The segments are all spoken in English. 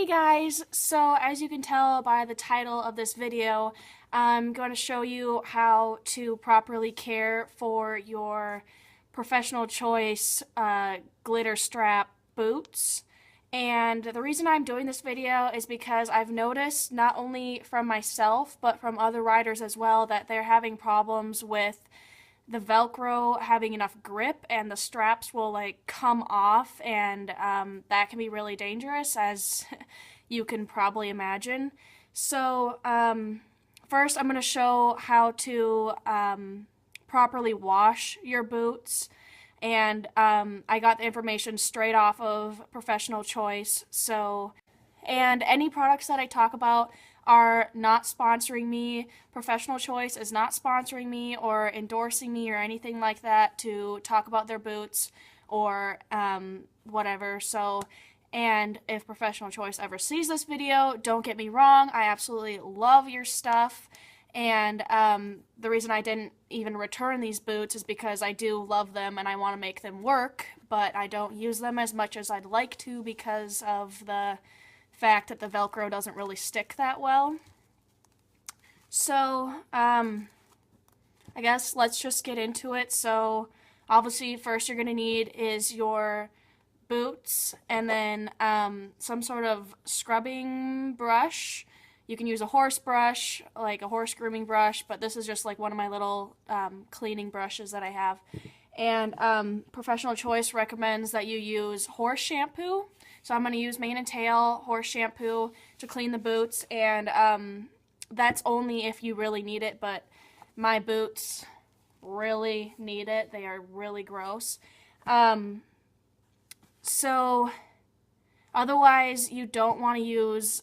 Hey guys, so as you can tell by the title of this video, I'm going to show you how to properly care for your professional choice glitter strap boots. And the reason I'm doing this video is because I've noticed not only from myself but from other riders as well that they're having problems with the Velcro having enough grip and the straps will like come off, and that can be really dangerous, as you can probably imagine. So first I'm going to show how to properly wash your boots, and I got the information straight off of Professional Choice. And any products that I talk about are not sponsoring me. Professional Choice is not sponsoring me or endorsing me or anything like that to talk about their boots or whatever. And if Professional Choice ever sees this video, don't get me wrong, I absolutely love your stuff. And the reason I didn't even return these boots is because I do love them and I want to make them work, but I don't use them as much as I'd like to because of the fact that the Velcro doesn't really stick that well. So, I guess let's just get into it. So, obviously, first you're going to need is your boots, and then some sort of scrubbing brush. You can use a horse brush, like a horse grooming brush, but this is just like one of my little cleaning brushes that I have. And Professional Choice recommends that you use horse shampoo. So I'm going to use mane and tail horse shampoo to clean the boots, and that's only if you really need it, but my boots really need it. They are really gross. So otherwise, you don't want to use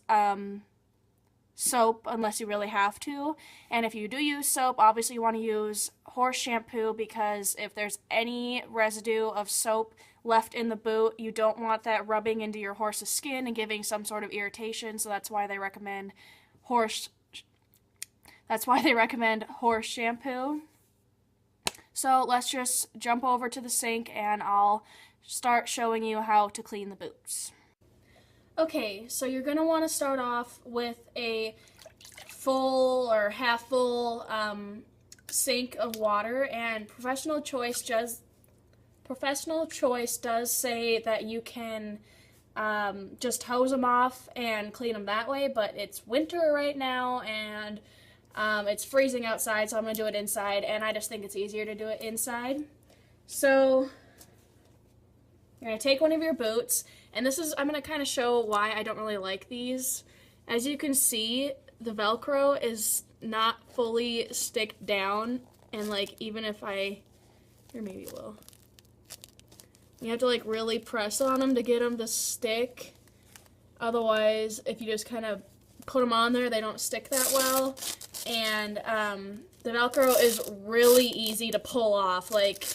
soap unless you really have to, and if you do use soap, obviously you want to use horse shampoo, because if there's any residue of soap left in the boot, you don't want that rubbing into your horse's skin and giving some sort of irritation. So that's why they recommend horse shampoo. So let's just jump over to the sink and I'll start showing you how to clean the boots. Okay, so you're going to want to start off with a full or half full sink of water, and Professional Choice does say that you can just hose them off and clean them that way, but it's winter right now and it's freezing outside, so I'm going to do it inside, and I just think it's easier to do it inside. So you're going to take one of your boots, and I'm going to kind of show why I don't really like these. As you can see, the Velcro is not fully sticked down, and like even if here, maybe a little. You have to like really press on them to get them to stick. Otherwise, if you just kind of put them on there, they don't stick that well. And the Velcro is really easy to pull off. Like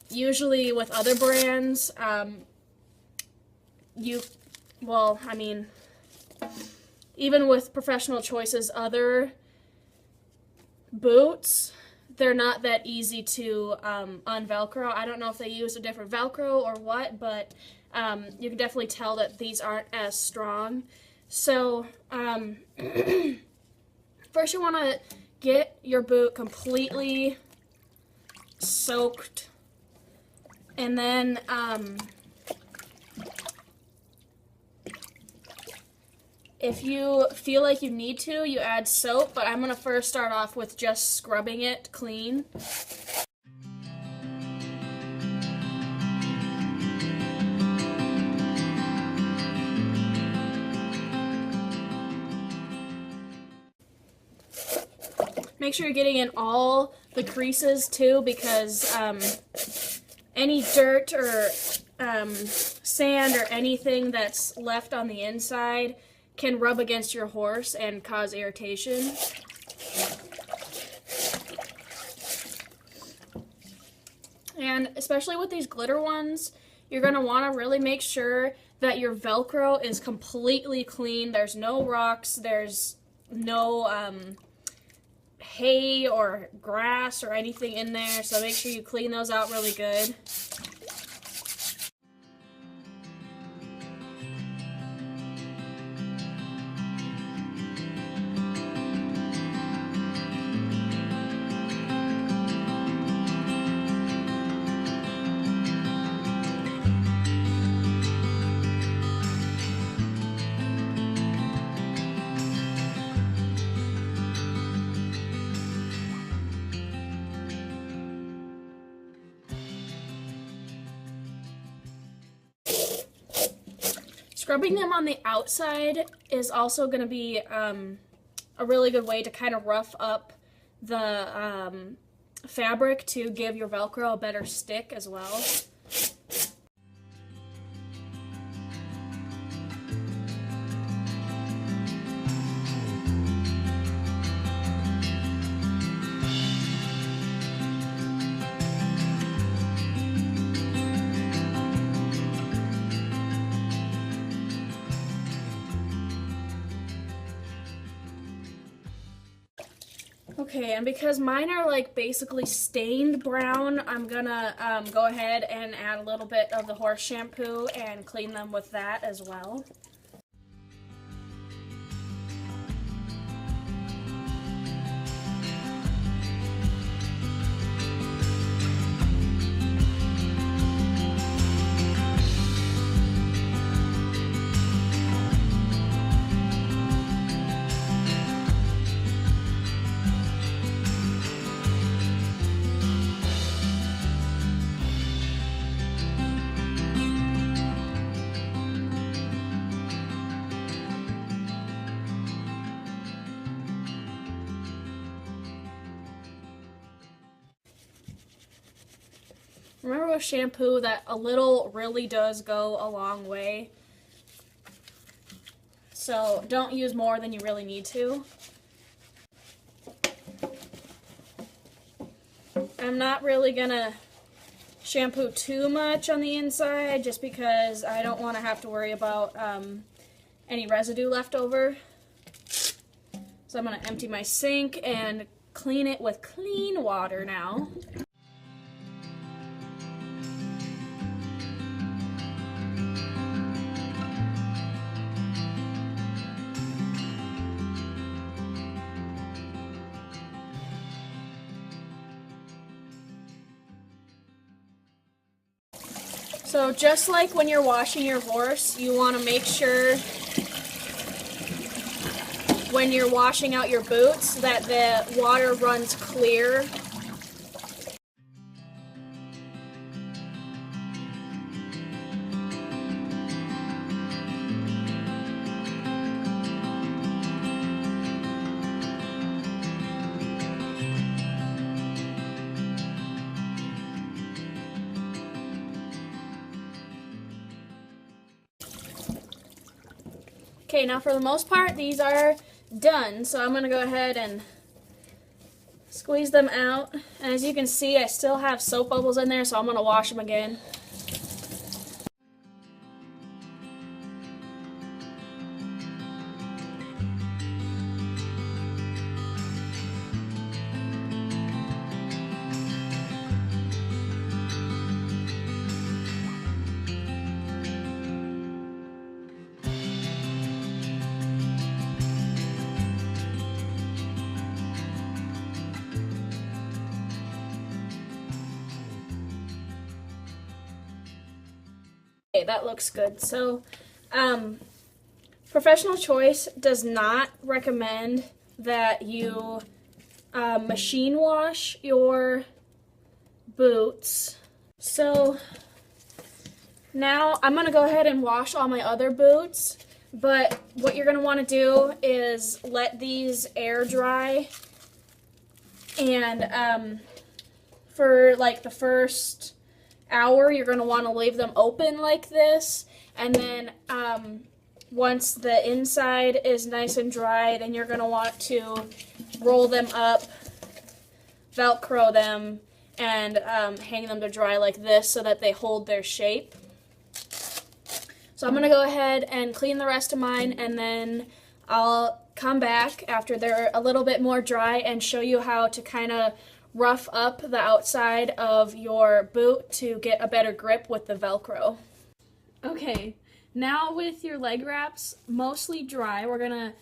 usually with other brands, even with Professional Choice's other boots, they're not that easy to unvelcro. I don't know if they use a different Velcro or what, but you can definitely tell that these aren't as strong. So first you want to get your boot completely soaked, and then if you feel like you need to, you add soap, but I'm going to first start off with just scrubbing it clean. Make sure you're getting in all the creases too, because any dirt or sand or anything that's left on the inside can rub against your horse and cause irritation. And especially with these glitter ones, you're going to want to really make sure that your Velcro is completely clean. There's no rocks, there's no hay or grass or anything in there, so make sure you clean those out really good. Scrubbing them on the outside is also going to be a really good way to kind of rough up the fabric to give your Velcro a better stick as well. Okay, and because mine are like basically stained brown, I'm gonna go ahead and add a little bit of the horse shampoo and clean them with that as well. Remember with shampoo that a little really does go a long way. So don't use more than you really need to. I'm not really gonna shampoo too much on the inside just because I don't want to have to worry about any residue left over. So I'm gonna empty my sink and clean it with clean water now. So just like when you're washing your horse, you want to make sure when you're washing out your boots that the water runs clear. Okay, now for the most part, these are done, so I'm going to go ahead and squeeze them out. And as you can see, I still have soap bubbles in there, so I'm going to wash them again. Okay, that looks good. So, Professional Choice does not recommend that you machine wash your boots. So, now I'm going to go ahead and wash all my other boots, but what you're going to want to do is let these air dry, and for like the first hour, you're going to want to leave them open like this, and then once the inside is nice and dry, then you're going to want to roll them up, Velcro them, and hang them to dry like this so that they hold their shape. So I'm going to go ahead and clean the rest of mine, and then I'll come back after they're a little bit more dry and show you how to kind of rough up the outside of your boot to get a better grip with the Velcro. Okay, now with your leg wraps mostly dry, we're gonna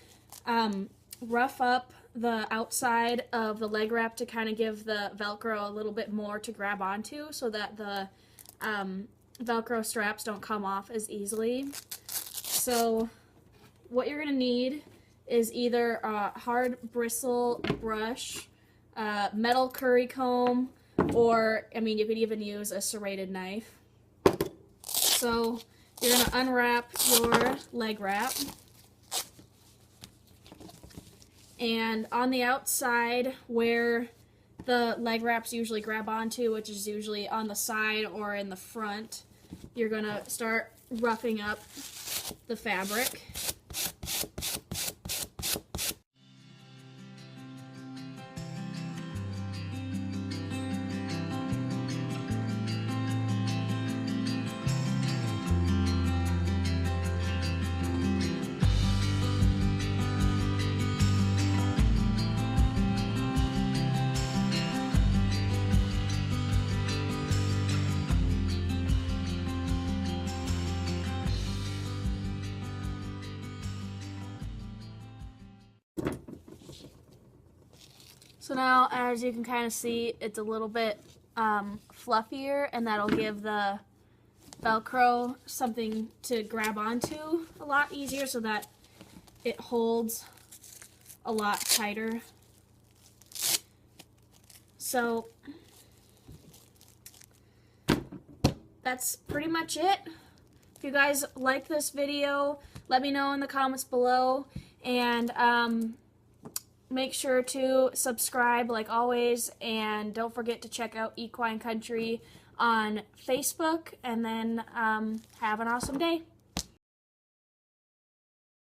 rough up the outside of the leg wrap to kind of give the Velcro a little bit more to grab onto so that the Velcro straps don't come off as easily. So what you're gonna need is either a hard bristle brush, metal curry comb, or, I mean, you could even use a serrated knife. So you're going to unwrap your leg wrap. And on the outside where the leg wraps usually grab onto, which is usually on the side or in the front, you're going to start roughing up the fabric. So now, as you can kind of see, it's a little bit fluffier, and that'll give the Velcro something to grab onto a lot easier so that it holds a lot tighter. So that's pretty much it. If you guys like this video, let me know in the comments below, and make sure to subscribe like always, and don't forget to check out Equine Country on Facebook, and then have an awesome day.